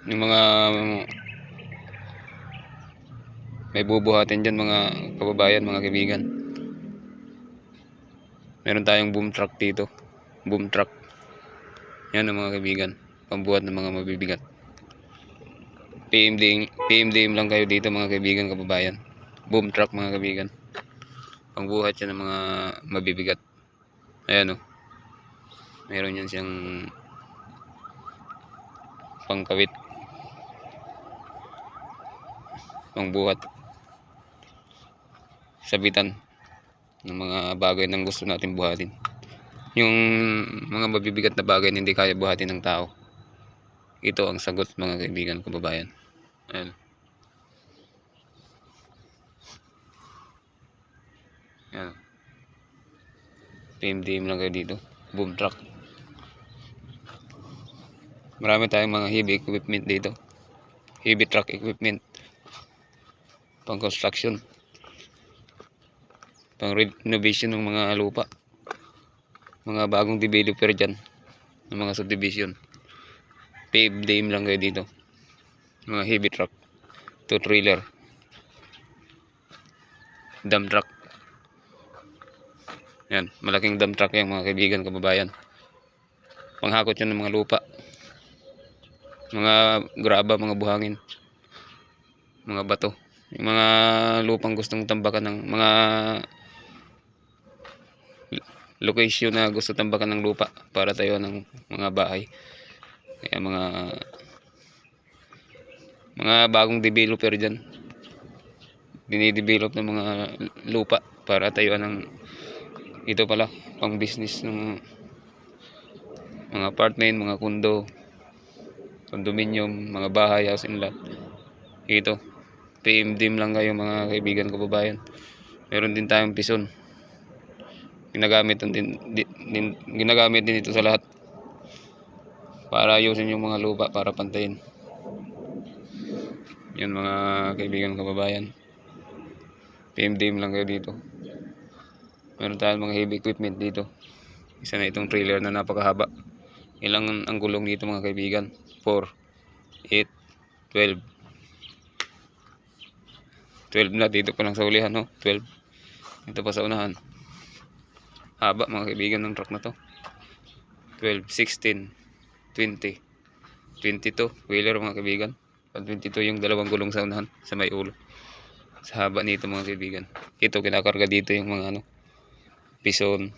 yung mga may bubuhatin dyan mga kababayan, mga kaibigan. Meron tayong boom truck dito. Boom truck. Yan ang mga kaibigan. Pambuhat ng mga mabibigat. PMDM lang kayo dito mga kaibigan, kababayan. Boom truck mga kaibigan. Pangbuhat siya ng mga mabibigat. Ayan o. Meron yan siyang pangkawit. Pangbuhat. Sabitan ng mga bagay na gusto natin buhatin. Yung mga mabibigat na bagay na hindi kaya buhatin ng tao. Ito ang sagot mga kaibigan, kababayan. Ayan. Ayan. PMDM lang kayo dito. Boom truck. Marami tayong mga heavy equipment dito. Heavy truck equipment. Pang construction. Pang renovation ng mga lupa. Mga bagong developer dyan. Ng mga subdivision. PMDM lang kayo dito. Mga heavy truck. 2-trailer. Dump truck. Yan, malaking dump truck yan mga kaibigan, kababayan. Panghakot yan ng mga lupa. Mga graba, mga buhangin. Mga bato. Yung mga lupang gustong tambakan ng mga location na gusto tambakan ng lupa para tayo ng mga bahay. Kaya mga bagong developer dyan. Dinidevelop ng mga lupa para tayo ng ito pala, pang business ng mga apartment, mga condo, condominium, mga bahay, house and lot. Ito, PMDM lang kayo mga kaibigan, kababayan. Meron din tayong pison. Ginagamit din ito sa lahat. Para ayusin yung mga lupa, para pantayin. Yan mga kaibigan, kababayan. PMDM lang kayo dito. Meron tayong mga heavy equipment dito. Isa na itong trailer na napakahaba. Ilang ang gulong dito mga kaibigan? 4, 8, 12. 12 na dito pa lang sa ulihan, no? 12. Ito pa sa unahan. Haba mga kaibigan ng truck na to. 12, 16, 20, 22. Wheeler mga kaibigan. 22 yung dalawang gulong sa unahan, sa may ulo. Sa haba nito mga kaibigan. Ito kinakarga dito yung mga pison,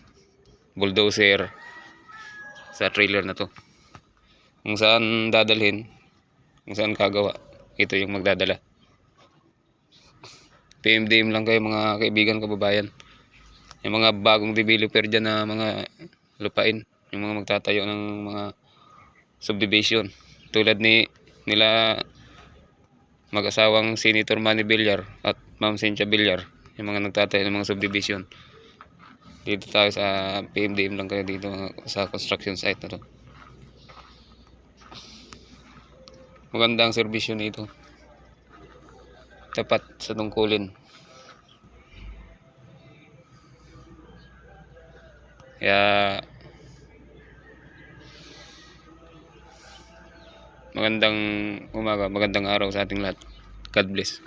bulldozer sa trailer na to. Kung saan dadalhin, kung saan kagawa, ito yung magdadala. PMDM lang kayo mga kaibigan, kababayan. Yung mga bagong developer dyan na mga lupain, yung mga magtatayo ng mga subdivision, tulad nila mag-asawang Senator Manny Villar at Ma'am Cynthia Villar, yung mga nagtatayo ng mga subdivision. Dito tayo sa PMDM lang kayo dito sa construction site na to. Maganda ang serbisyo nito. Tapat sa tungkulin. Kaya magandang umaga, magandang araw sa ating lahat. God bless.